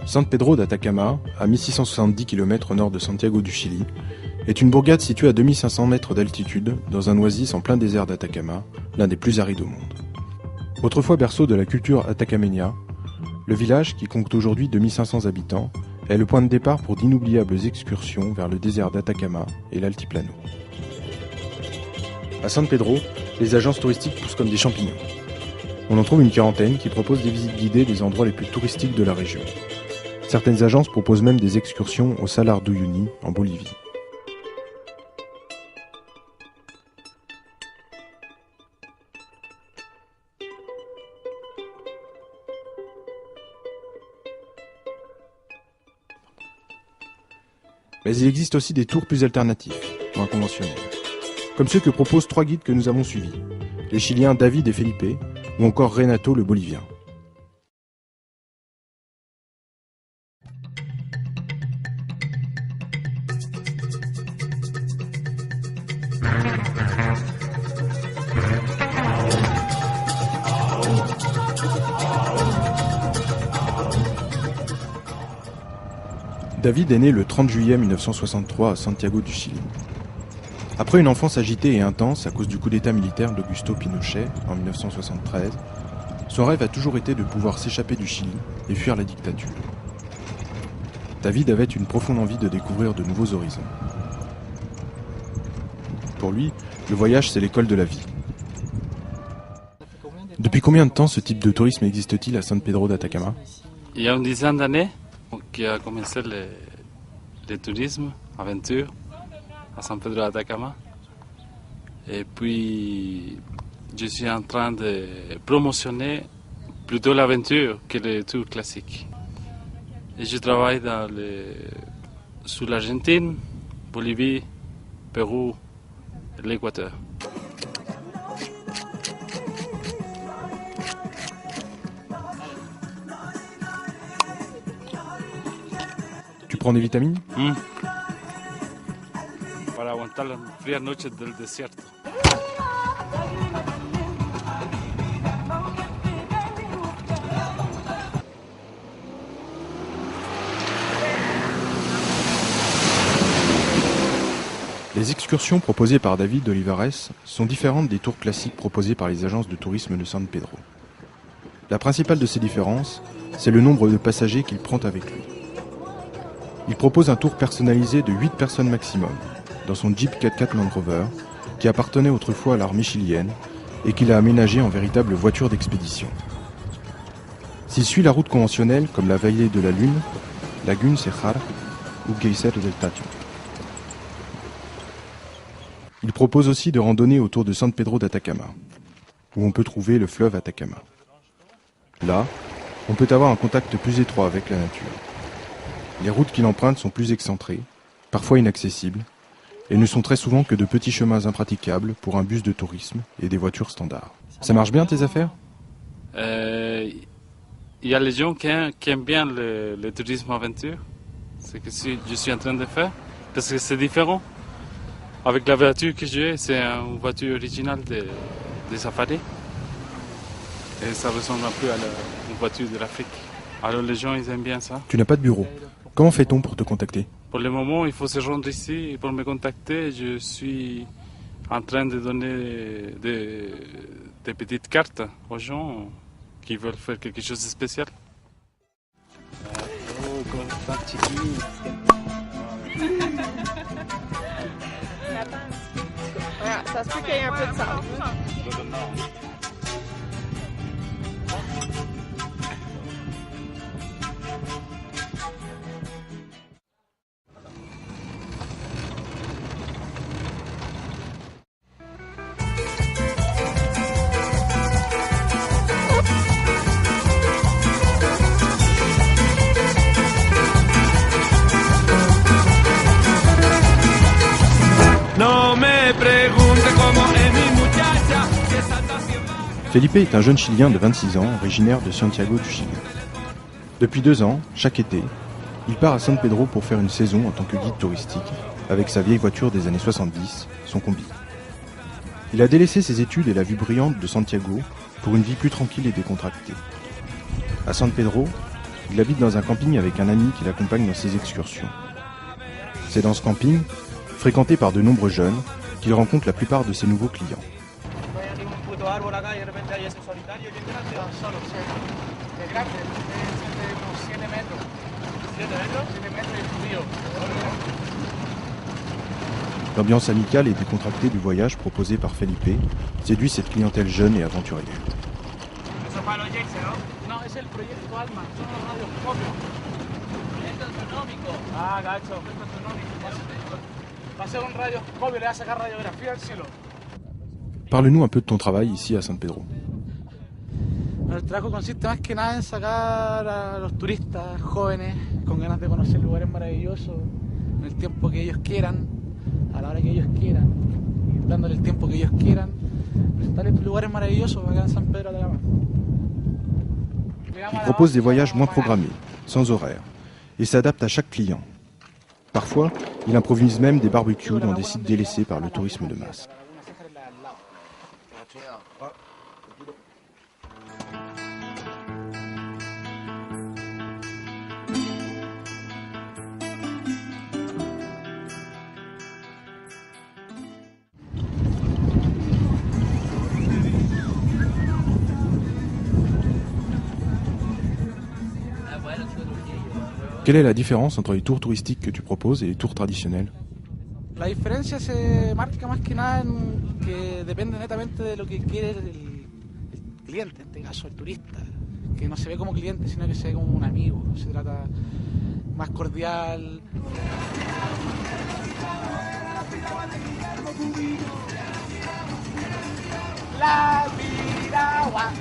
San Pedro d'Atacama, à 1670 km au nord de Santiago du Chili, est une bourgade située à 2500 mètres d'altitude dans un oasis en plein désert d'Atacama, l'un des plus arides au monde. Autrefois berceau de la culture atacameña, le village, qui compte aujourd'hui 2500 habitants, est le point de départ pour d'inoubliables excursions vers le désert d'Atacama et l'altiplano. À San Pedro, les agences touristiques poussent comme des champignons. On en trouve une quarantaine qui proposent des visites guidées des endroits les plus touristiques de la région. Certaines agences proposent même des excursions au Salar d'Uyuni, en Bolivie. Mais il existe aussi des tours plus alternatifs, moins conventionnels. Comme ceux que proposent 3 guides que nous avons suivis, les Chiliens David et Felipe, ou encore Renato le Bolivien. David est né le 30 juillet 1963 à Santiago du Chili. Après une enfance agitée et intense à cause du coup d'état militaire d'Augusto Pinochet en 1973, son rêve a toujours été de pouvoir s'échapper du Chili et fuir la dictature. David avait une profonde envie de découvrir de nouveaux horizons. Pour lui, le voyage c'est l'école de la vie. Depuis combien de temps ce type de tourisme existe-t-il à San Pedro d'Atacama ? Il y a une dizaine d'années qui a commencé le tourisme, aventure, à San Pedro d'Atacama. Et puis, je suis en train de promotionner plutôt l'aventure que le tour classique. Et je travaille sur l'Argentine, Bolivie, Pérou et l'Équateur. Tu prends des vitamines ? Para aguantar las frías noches del desierto. Les excursions proposées par David Olivares sont différentes des tours classiques proposés par les agences de tourisme de San Pedro. La principale de ces différences, c'est le nombre de passagers qu'il prend avec lui. Il propose un tour personnalisé de 8 personnes maximum, dans son Jeep 4x4 Land Rover, qui appartenait autrefois à l'armée chilienne et qu'il a aménagé en véritable voiture d'expédition. S'il suit la route conventionnelle, comme la vallée de la Lune, Lagune Cejar ou Geyser del Tatio. Il propose aussi de randonner autour de San Pedro d'Atacama, où on peut trouver le fleuve Atacama. Là, on peut avoir un contact plus étroit avec la nature. Les routes qu'il emprunte sont plus excentrées, parfois inaccessibles, et ne sont très souvent que de petits chemins impraticables pour un bus de tourisme et des voitures standards. Ça marche bien tes affaires ? Il y a les gens qui aiment bien le tourisme aventure, c'est ce que je suis en train de faire, parce que c'est différent. Avec la voiture que j'ai, c'est une voiture originale de safari, et ça ressemble un peu à une voiture de l'Afrique. Alors les gens, ils aiment bien ça. Tu n'as pas de bureau. Comment fait-on pour te contacter ? Pour le moment, il faut se rendre ici et pour me contacter, je suis en train de donner des petites cartes aux gens qui veulent faire quelque chose de spécial. Ça se peut qu'il y ait un peu de sable. Felipe est un jeune Chilien de 26 ans, originaire de Santiago du Chili. Depuis 2 ans, chaque été, il part à San Pedro pour faire une saison en tant que guide touristique, avec sa vieille voiture des années 70, son combi. Il a délaissé ses études et la vue brillante de Santiago pour une vie plus tranquille et décontractée. À San Pedro, il habite dans un camping avec un ami qui l'accompagne dans ses excursions. C'est dans ce camping, fréquenté par de nombreux jeunes, qu'il rencontre la plupart de ses nouveaux clients. L'ambiance amicale et décontractée du voyage proposé par Felipe séduit cette clientèle jeune et aventurière. Parle-nous un peu de ton travail ici à San Pedro. El trabajo consiste más que nada en sacar a los turistas jóvenes con ganas de conocer lugares maravillosos en el tiempo que ellos quieran, a la hora que ellos quieran, y dándole el tiempo que ellos quieran, presentarles estos lugares maravillosos acá en San Pedro de Atacama. Il propose des voyages moins programmés, sans horaire, et s'adapte à chaque client. Parfois, il improvise même des barbecues dans des sites délaissés par le tourisme de masse. Quelle est la différence entre les tours touristiques que tu proposes et les tours traditionnels? La diferencia se marca más que nada en que depende netamente de lo que quiere el cliente, en este caso el turista, que no se ve como cliente, sino que se ve como un amigo, se trata más cordial. La piragua,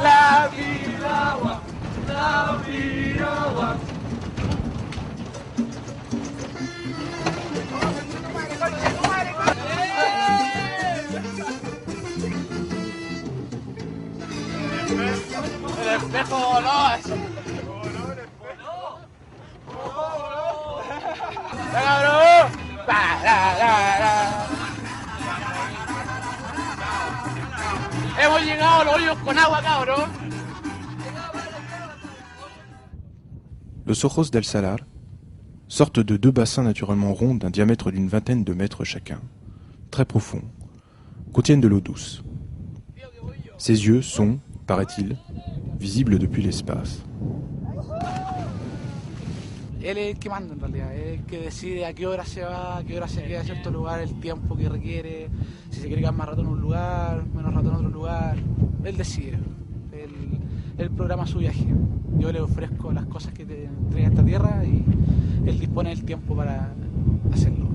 la piragua, la piragua. El espejo voló. ¡La cabrón! Hemos llegado a los hoyos con agua, cabrón. Los Ojos del Salar, sorte de deux bassins naturellement ronds d'un diamètre d'une vingtaine de mètres chacun, très profonds, contiennent de l'eau douce. Ses yeux sont, paraît-il, visibles depuis l'espace. Él es el que manda en realidad, es el que decide a qué hora se va, a qué hora se queda en cierto lugar, el tiempo que requiere, si se quiere quedar más rato en un lugar, menos rato en otro lugar. Él decide, él programa su viaje. Yo le ofrezco las cosas que te entrega esta tierra y él dispone del tiempo para hacerlo.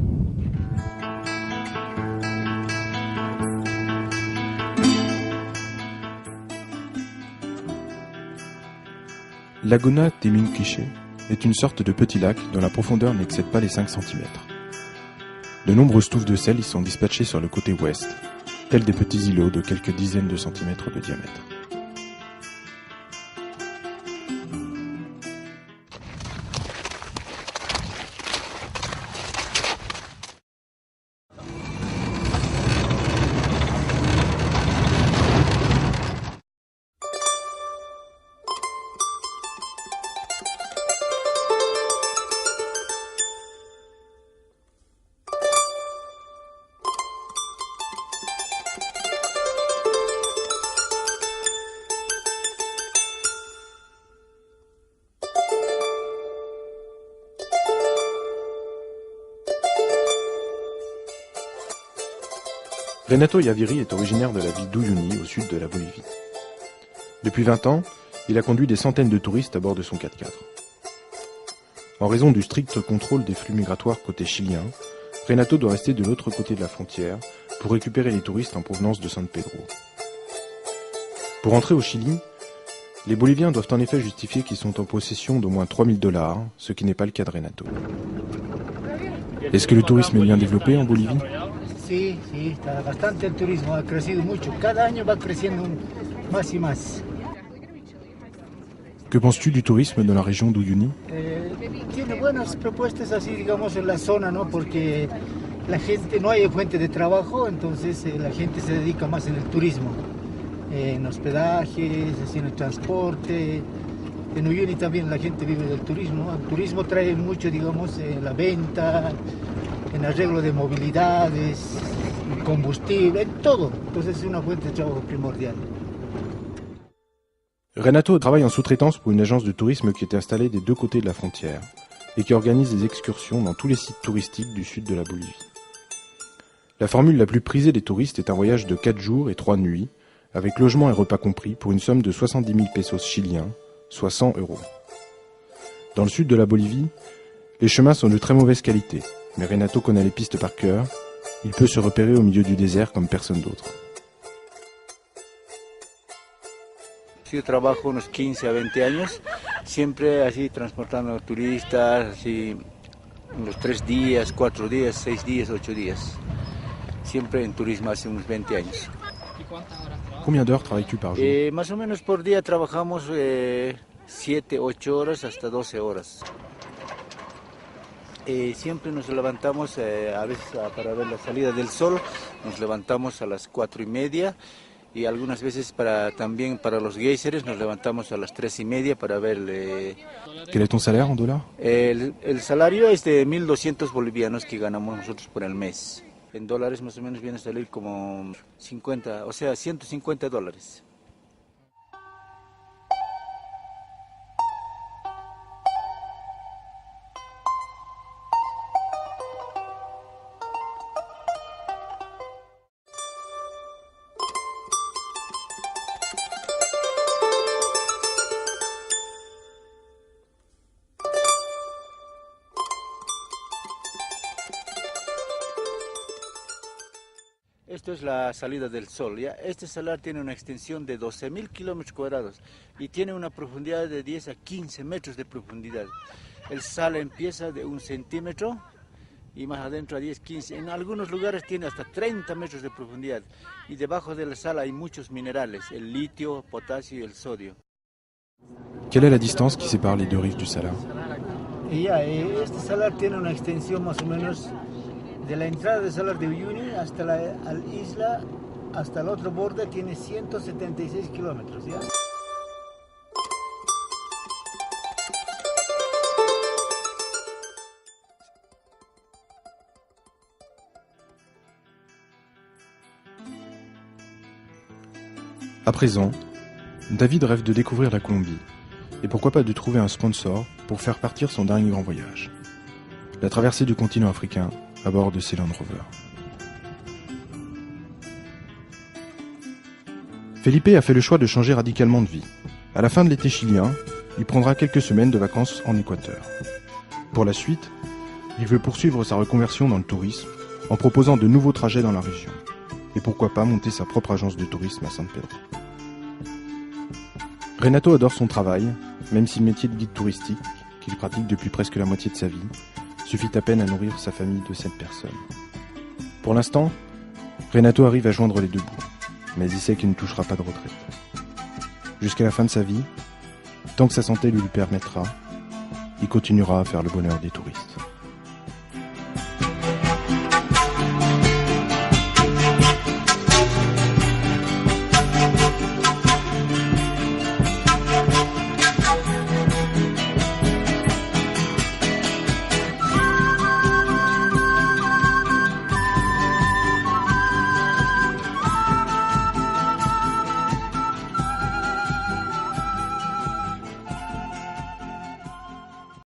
Laguna Teminquiche est une sorte de petit lac dont la profondeur n'excède pas les 5 cm. De nombreuses touffes de sel y sont dispatchées sur le côté ouest, tels des petits îlots de quelques dizaines de centimètres de diamètre. Renato Yaviri est originaire de la ville d'Uyuni, au sud de la Bolivie. Depuis 20 ans, il a conduit des centaines de touristes à bord de son 4x4. En raison du strict contrôle des flux migratoires côté chilien, Renato doit rester de l'autre côté de la frontière pour récupérer les touristes en provenance de San Pedro. Pour entrer au Chili, les Boliviens doivent en effet justifier qu'ils sont en possession d'au moins $3000, ce qui n'est pas le cas de Renato. Est-ce que le tourisme est bien développé en Bolivie? Sí, está bastante el turismo, ha crecido mucho. Cada año va creciendo más y más. Que penses-tu du tourisme dans la région d'Uyuni? Tiene buenas propuestas así, digamos, en la zona, ¿no? Porque la gente, no hay fuente de trabajo, entonces la gente se dedica más en el turismo. en hospedajes, así en el transporte. En Uyuni también la gente vive del turismo. El turismo trae mucho, digamos, en la venta, en arreglo de movilidades, combustible, en todo. Entonces es una fuente de trabajo primordial. Renato travaille en sous-traitance pour une agence de tourisme qui est installée des deux côtés de la frontière et qui organise des excursions dans tous les sites touristiques du sud de la Bolivie. La formule la plus prisée des touristes est un voyage de 4 jours et 3 nuits, avec logement et repas compris, pour une somme de 70 000 pesos chiliens, soit 100 €. Dans le sud de la Bolivie, les chemins sont de très mauvaise qualité, mais Renato connaît les pistes par cœur. Il peut se repérer au milieu du désert comme personne d'autre. Yo trabajo unos 15 a 20 años, siempre así transportando turistas, así unos 3 días, 4 días, 6 días, 8 días. Siempre en turismo hace unos 20 años. Combien d'heures travailles-tu par jour? Más o menos por día trabajamos 7, 8 horas hasta 12 horas. Siempre nos levantamos, a veces para ver la salida del sol, nos levantamos a las 4:30 y algunas veces también para los géiseres nos levantamos a las 3:30 para ver. Quel est ton salaire en dollars? El salario es de 1.200 bolivianos que ganamos nosotros por el mes. En dólares más o menos viene a salir como 50, o sea, $150. Esto es la salida del sol, ¿ya? Este salar tiene una extensión de 12.000 kilómetros cuadrados y tiene una profundidad de 10 a 15 metros de profundidad. El sal empieza de 1 centímetro y más adentro a 10, 15. En algunos lugares tiene hasta 30 metros de profundidad y debajo de la sal hay muchos minerales, el litio, potasio y el sodio. Quelle est la distance qui sépare les deux rives du Salar? Este salar tiene una extensión más o menos de la entrada del salar de Uyuni hasta la isla, hasta el otro borde, tiene 176 kilómetros, ¿ya? À présent, David rêve de découvrir la Colombie, et pourquoi pas de trouver un sponsor pour faire partir son dernier grand voyage. La traversée du continent africain à bord de ces Land Rover. Felipe a fait le choix de changer radicalement de vie. À la fin de l'été chilien, il prendra quelques semaines de vacances en Équateur. Pour la suite, il veut poursuivre sa reconversion dans le tourisme en proposant de nouveaux trajets dans la région. Et pourquoi pas monter sa propre agence de tourisme à San Pedro. Renato adore son travail, même si le métier de guide touristique, qu'il pratique depuis presque la moitié de sa vie, suffit à peine à nourrir sa famille de 7 personnes. Pour l'instant, Renato arrive à joindre les deux bouts, mais il sait qu'il ne touchera pas de retraite. Jusqu'à la fin de sa vie, tant que sa santé lui le permettra, il continuera à faire le bonheur des touristes.